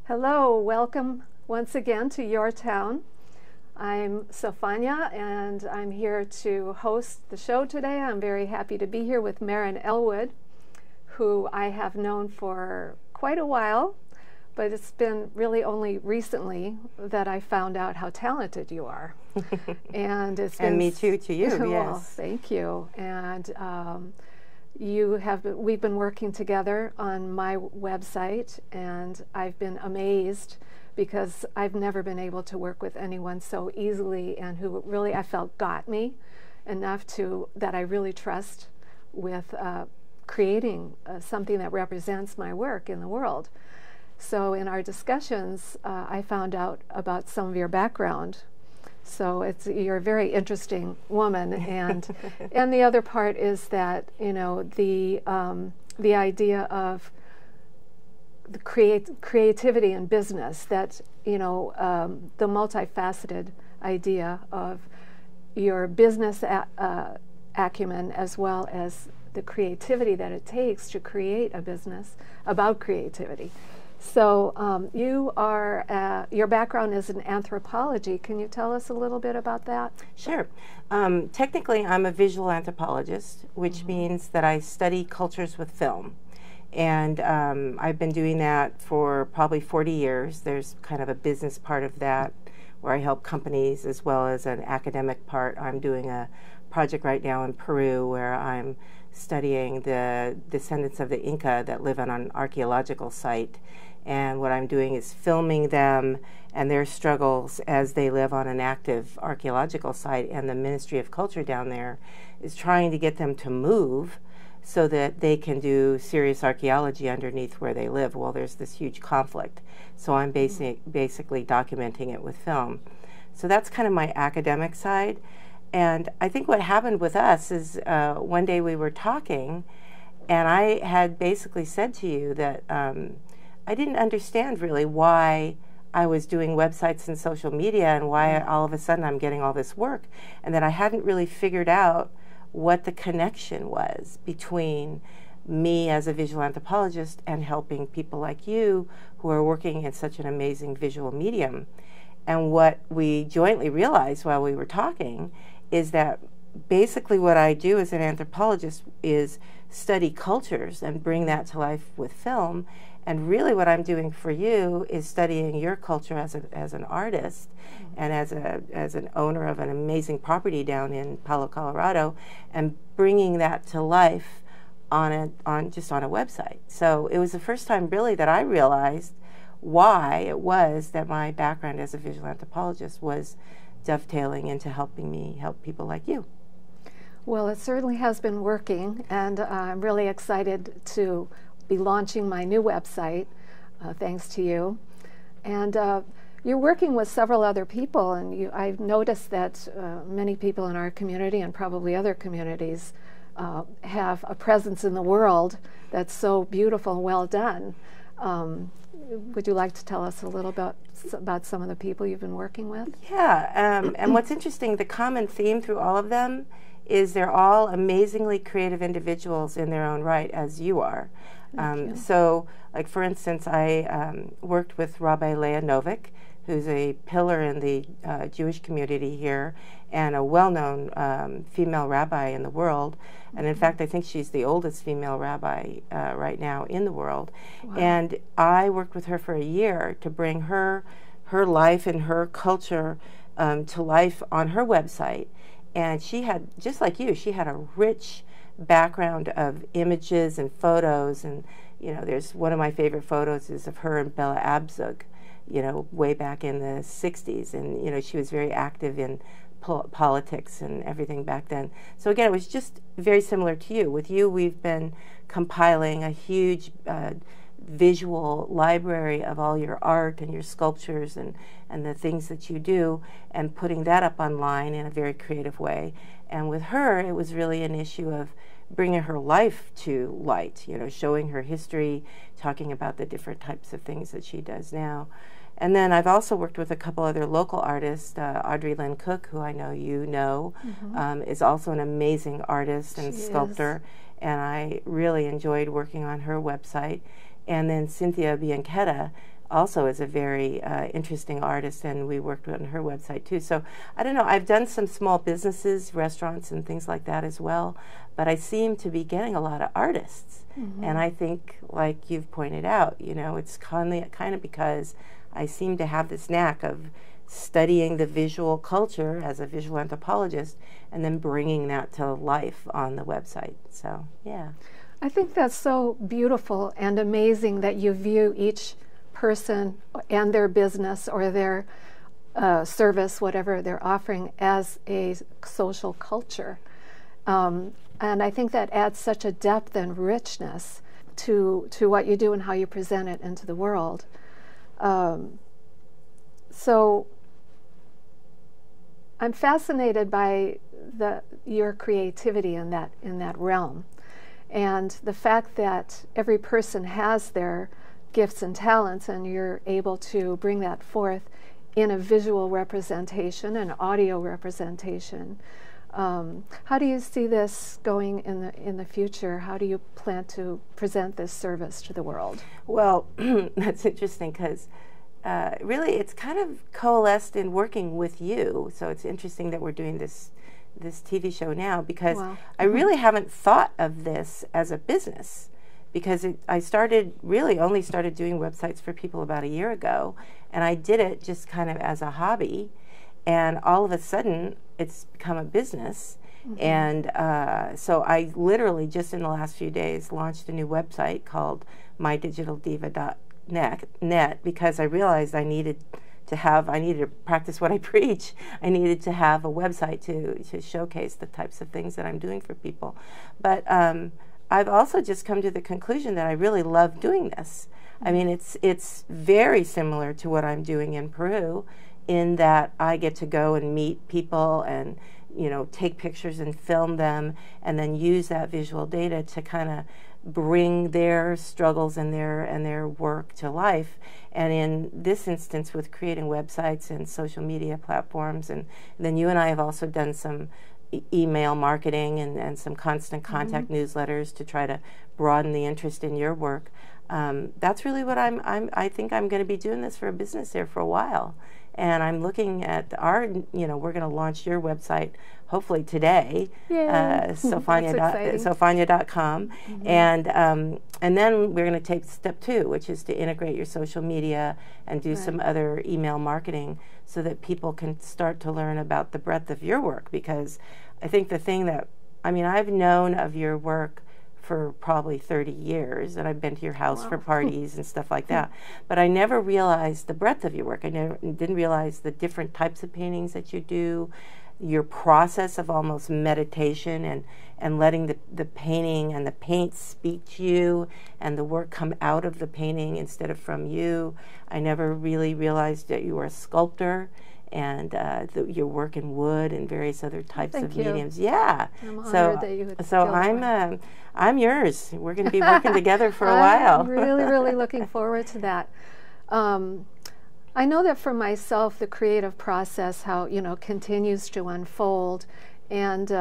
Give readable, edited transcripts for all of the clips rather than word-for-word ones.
Hello, welcome once again to Your Town. I'm Sofanya and I'm here to host the show today. I'm very happy to be here with Marin Elwood, who I have known for quite a while, but it's been really only recently that I found out how talented you are. And it's been, and me too, to you, well, yes. Thank you. And we've been working together on my website, and I've been amazed because I've never been able to work with anyone so easily and who really I felt got me enough that I really trust with creating something that represents my work in the world. So in our discussions, I found out about some of your background. So you're a very interesting woman, and and the other part is that the idea of the creativity in business, that the multifaceted idea of your business acumen as well as the creativity that it takes to create a business about creativity. So your background is in anthropology. Can you tell us a little bit about that? Sure. Technically, I'm a visual anthropologist, which means that I study cultures with film. And I've been doing that for probably 40 years. There's kind of a business part of that where I help companies as well as an academic part. I'm doing a project right now in Peru where I'm studying the descendants of the Inca that live on an archaeological site. And what I'm doing is filming them and their struggles as they live on an active archaeological site. And the Ministry of Culture down there is trying to get them to move so that they can do serious archaeology underneath where they live. Well, there's this huge conflict. So I'm basically documenting it with film. So that's kind of my academic side. And I think what happened with us is one day we were talking, and I had basically said to you that I didn't understand really why I was doing websites and social media and why all of a sudden I'm getting all this work, and that I hadn't really figured out what the connection was between me as a visual anthropologist and helping people like you who are working in such an amazing visual medium. And what we jointly realized while we were talking is that basically what I do as an anthropologist is study cultures and bring that to life with film. And really what I'm doing for you is studying your culture as an artist and as an owner of an amazing property down in Palo, Colorado, and bringing that to life just on a website. So it was the first time really that I realized why it was that my background as a visual anthropologist was dovetailing into helping me help people like you. Well, it certainly has been working, and I'm really excited to be launching my new website, thanks to you. And you're working with several other people, and I've noticed that many people in our community and probably other communities have a presence in the world that's so beautiful and well done. Would you like to tell us a little about some of the people you've been working with? Yeah, and what's interesting, the common theme through all of them is they're all amazingly creative individuals in their own right, as you are. So, like for instance, I worked with Rabbi Leah Novik, who's a pillar in the Jewish community here and a well-known female rabbi in the world. And in fact, I think she's the oldest female rabbi right now in the world. Wow. And I worked with her for a year to bring her life and her culture to life on her website. And she had, just like you, she had a rich background of images and photos. And, there's one of my favorite photos is of her and Bella Abzug, way back in the 60s. And, she was very active in politics and everything back then. So again, it was just very similar to you. With you, we've been compiling a huge visual library of all your art and your sculptures and the things that you do, and putting that up online in a very creative way. And with her, it was really an issue of bringing her life to light, showing her history, talking about the different types of things that she does now. And then I've also worked with a couple other local artists. Audrey Lynn Cook, who I know you know, is also an amazing artist and sculptor. And I really enjoyed working on her website. And then Cynthia Bianchetta also is a very interesting artist, and we worked on her website too. So I don't know, I've done some small businesses, restaurants and things like that as well, but I seem to be getting a lot of artists. And I think, like you've pointed out, you know, it's kind of because I seem to have this knack of studying the visual culture as a visual anthropologist and then bringing that to life on the website. So, yeah. I think that's so beautiful and amazing that you view each person and their business or their service, whatever they're offering, as a social culture. And I think that adds such a depth and richness to what you do and how you present it into the world. So I'm fascinated by your creativity in that realm, and the fact that every person has their gifts and talents, and you're able to bring that forth in a visual representation, an audio representation. How do you see this going in the future? How do you plan to present this service to the world? Well, that's interesting because really it's kind of coalesced in working with you. So it's interesting that we're doing this TV show now, because I really haven't thought of this as a business, because I only started doing websites for people about a year ago, and I did it just kind of as a hobby, and all of a sudden it's become a business. And so I literally just in the last few days launched a new website called mydigitaldiva.net, because I realized I needed to practice what I preach. I needed to have a website to showcase the types of things that I'm doing for people. But I've also just come to the conclusion that I really love doing this. I mean, it's very similar to what I'm doing in Peru, in that I get to go and meet people and, you know, take pictures and film them, and then use that visual data to kind of bring their struggles and their work to life. And in this instance, with creating websites and social media platforms, and then you and I have also done some email marketing and some constant contact newsletters to try to broaden the interest in your work. That's really what I think I'm going to be doing this for a business here for a while. And I'm looking at we're going to launch your website hopefully today, Sofanya.com, and then we're going to take step 2, which is to integrate your social media and do some other email marketing, so that people can start to learn about the breadth of your work. Because I think the thing that, I've known of your work for probably 30 years, and I've been to your house for parties and stuff like that, but I never realized the breadth of your work. I didn't realize the different types of paintings that you do, your process of almost meditation and letting the painting and the paint speak to you, and the work come out of the painting instead of from you. I never really realized that you were a sculptor, and your work in wood and various other types of mediums. Yeah. I'm honored that you would I'm yours. We're going to be working together for a while. I'm really, really looking forward to that. I know that for myself, the creative process, how continues to unfold, and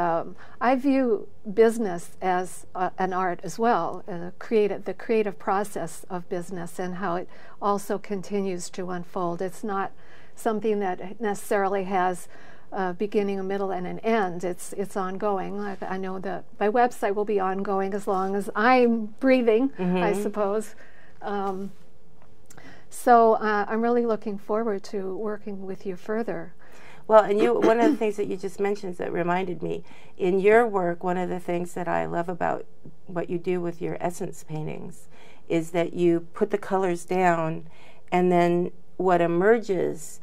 I view business as an art as well. The creative process of business, and how it also continues to unfold. It's not something that necessarily has a beginning, a middle, and an end. It's ongoing. Like, I know that my website will be ongoing as long as I'm breathing, I suppose. So I'm really looking forward to working with you further. Well, and one of the things that you just mentioned that reminded me, in your work, one of the things that I love about what you do with your essence paintings is that you put the colors down, and then what emerges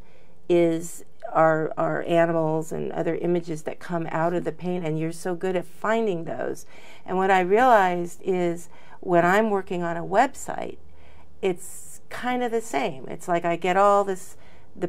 is our animals and other images that come out of the paint, and you're so good at finding those. And what I realized is, when I'm working on a website, it's kind of the same. It's like I get all the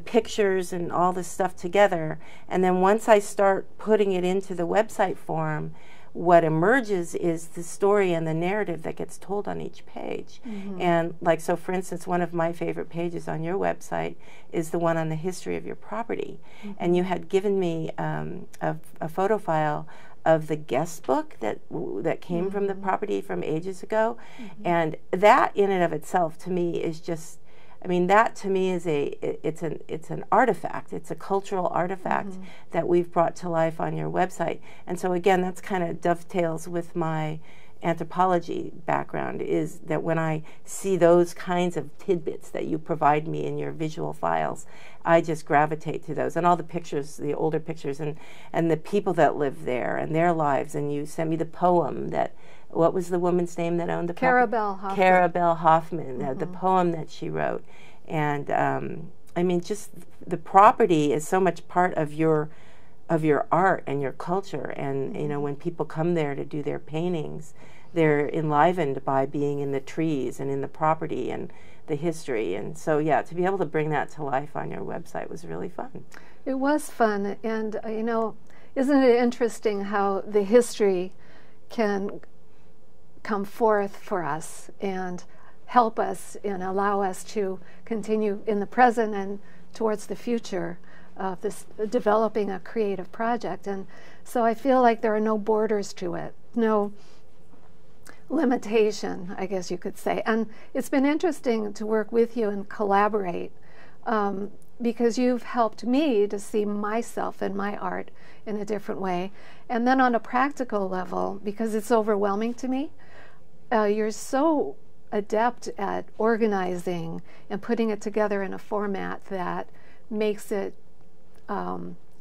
pictures and all this stuff together, and then once I start putting it into the website form, what emerges is the story and the narrative that gets told on each page. And so for instance, one of my favorite pages on your website is the one on the history of your property. And you had given me a photo file of the guest book that came from the property from ages ago. And that in and of itself, to me, is just, I mean, that to me is it's an artifact. It's a cultural artifact that we've brought to life on your website. And so again, that's kind of dovetails with my anthropology background, is that when I see those kinds of tidbits that you provide me in your visual files, I just gravitate to those, and all the pictures, the older pictures, and the people that live there and their lives. And you sent me the poem that, what was the woman's name that owned the Carabelle Hoffman. Carabelle Hoffman, the poem that she wrote. And I mean, just the property is so much part of your art and your culture. And you know, when people come there to do their paintings, they're enlivened by being in the trees and in the property and the history. And so yeah, to be able to bring that to life on your website was really fun. It was fun. And you know, isn't it interesting how the history can come forth for us and help us and allow us to continue in the present and towards the future of this developing a creative project. And so I feel like there are no borders to it, no limitation, I guess you could say. And it's been interesting to work with you and collaborate because you've helped me to see myself and my art in a different way. And then on a practical level, because it's overwhelming to me, you're so adept at organizing and putting it together in a format that makes it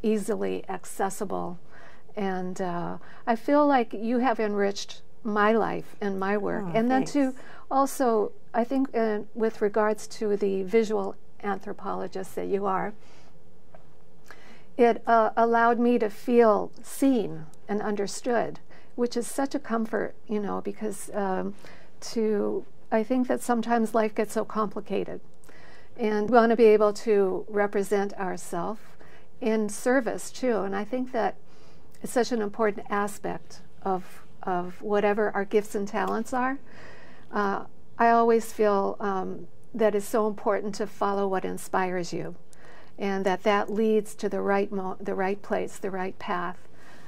easily accessible. And I feel like you have enriched my life and my work. And then to also, I think with regards to the visual anthropologist that you are, it allowed me to feel seen and understood, which is such a comfort, you know, because I think that sometimes life gets so complicated, and we want to be able to represent ourselves in service too. And I think that it's such an important aspect of whatever our gifts and talents are. I always feel that it's so important to follow what inspires you, and that leads to the right place, the right path,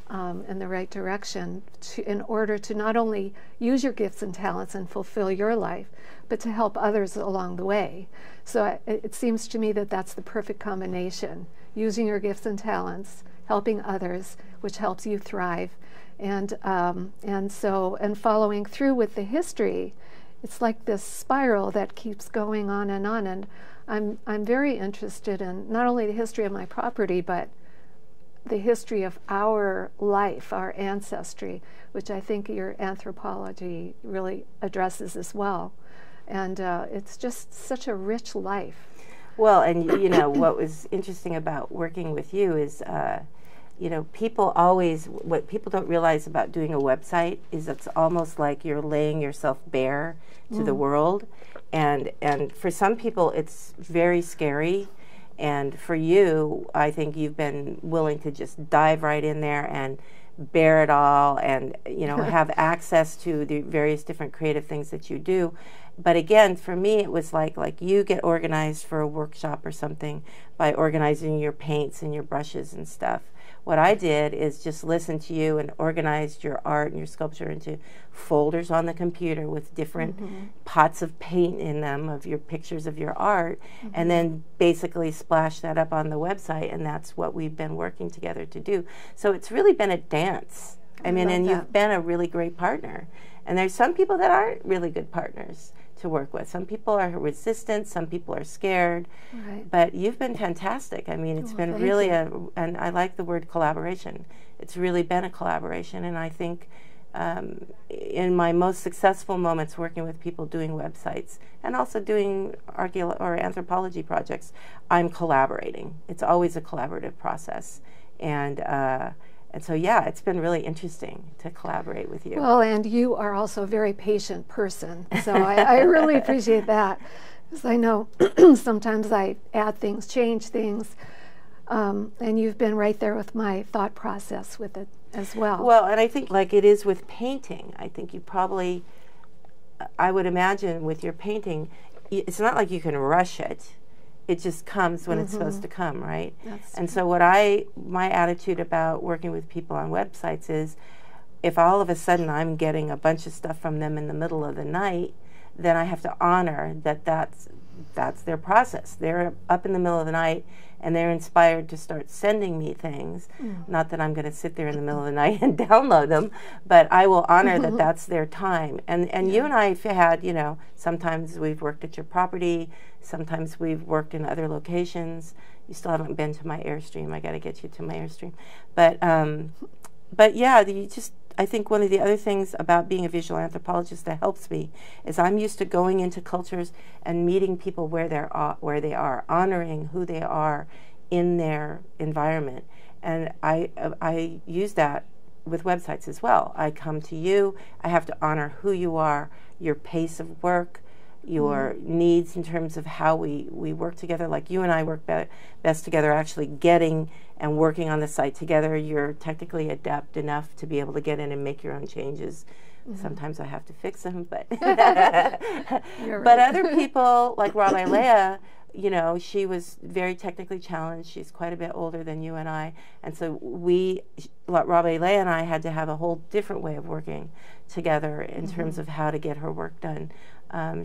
and the right direction in order to not only use your gifts and talents and fulfill your life, but to help others along the way. So it seems to me that that's the perfect combination: using your gifts and talents, helping others, which helps you thrive, and following through with the history. It's like this spiral that keeps going on. And I'm very interested in not only the history of my property, but the history of our life, our ancestry, which I think your anthropology really addresses as well. And it's just such a rich life. Well, and you know, what was interesting about working with you is, you know, what people don't realize about doing a website is it's almost like you're laying yourself bare to the world. And for some people, it's very scary. And for you, I think you've been willing to just dive right in there and bear it all, and you know, have access to the various different creative things that you do. But again, for me, it was like you get organized for a workshop or something by organizing your paints and your brushes and stuff. What I did is just listen to you and organized your art and your sculpture into folders on the computer with different pots of paint in them of your pictures of your art, and then basically splash that up on the website, and that's what we've been working together to do. So it's really been a dance. I mean, and you've been a really great partner. And there's some people that aren't really good partners to work with. Some people are resistant, some people are scared, but you've been fantastic. I mean, it's been really and I like the word collaboration. It's really been a collaboration, and I think in my most successful moments working with people doing websites and also doing anthropology projects, I'm collaborating. It's always a collaborative process. And so, yeah, it's been really interesting to collaborate with you. Well, and you are also a very patient person, so I really appreciate that, because I know sometimes I add things, change things, and you've been right there with my thought process with it as well. Well, and I think like it is with painting, I think you probably, I would imagine with your painting, it's not like you can rush it. It just comes when it's supposed to come, right? And so my attitude about working with people on websites is, if all of a sudden I'm getting a bunch of stuff from them in the middle of the night, then I have to honor that that's their process. They're up in the middle of the night and they're inspired to start sending me things. Not that I'm going to sit there in the middle of the night and download them, but I will honor that that's their time. And you and I have had, you know, sometimes we've worked at your property, sometimes we've worked in other locations. You still haven't been to my Airstream. I got to get you to my Airstream. But yeah, you just, I think one of the other things about being a visual anthropologist that helps me is I'm used to going into cultures and meeting people where they are, honoring who they are in their environment. And I use that with websites as well. I come to you, I have to honor who you are, your pace of work, your needs in terms of how we work together. Like you and I work best together, actually getting and working on the site together. You're technically adept enough to be able to get in and make your own changes. Sometimes I have to fix them, but but other people like Rabbi Leah, you know, she was very technically challenged. She's quite a bit older than you and I, and so Rabbi Leah and I had to have a whole different way of working together in terms of how to get her work done.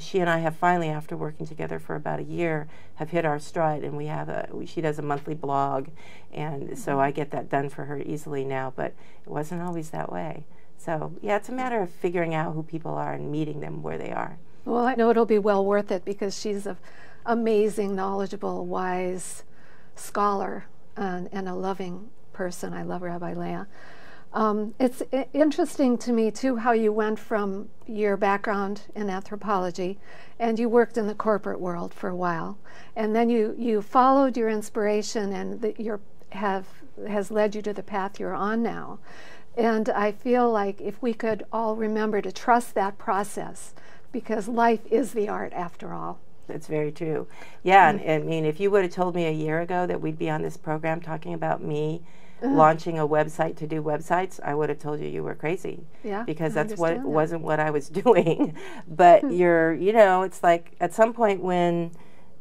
She and I have finally, after working together for about a year, have hit our stride, and we have she does a monthly blog, and so I get that done for her easily now, but it wasn't always that way. So yeah, it's a matter of figuring out who people are and meeting them where they are. Well, I know it'll be well worth it because she's an amazing, knowledgeable, wise scholar and a loving person. I love Rabbi Leah. It's interesting to me, too, how you went from your background in anthropology and you worked in the corporate world for a while. And then you followed your inspiration and has led you to the path you're on now. And I feel like if we could all remember to trust that process, because life is the art after all. That's very true. Yeah, and I mean, if you would have told me a year ago that we'd be on this program talking about me launching a website to do websites, I would have told you were crazy. Yeah, because wasn't what I was doing. But you know, it's like at some point when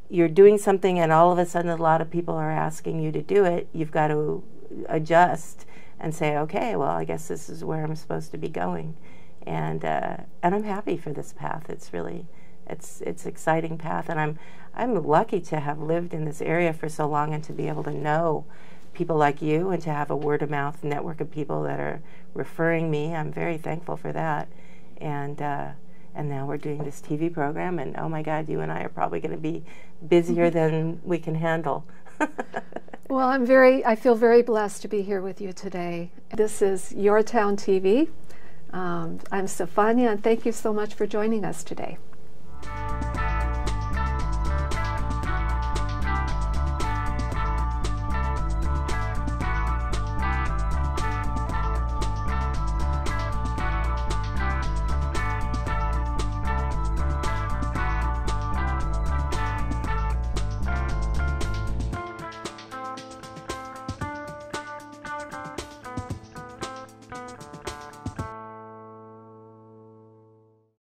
you're doing something and all of a sudden a lot of people are asking you to do it, you've got to adjust and say, okay, well, I guess this is where I'm supposed to be going. And I'm happy for this path. It's really, it's exciting path, and I'm lucky to have lived in this area for so long and to be able to know people like you and to have a word-of-mouth network of people that are referring me. I'm very thankful for that. And now we're doing this TV program, and oh my God, you and I are probably going to be busier than we can handle. Well, I feel very blessed to be here with you today. This is YourTown TV. I'm Sofanya, and thank you so much for joining us today.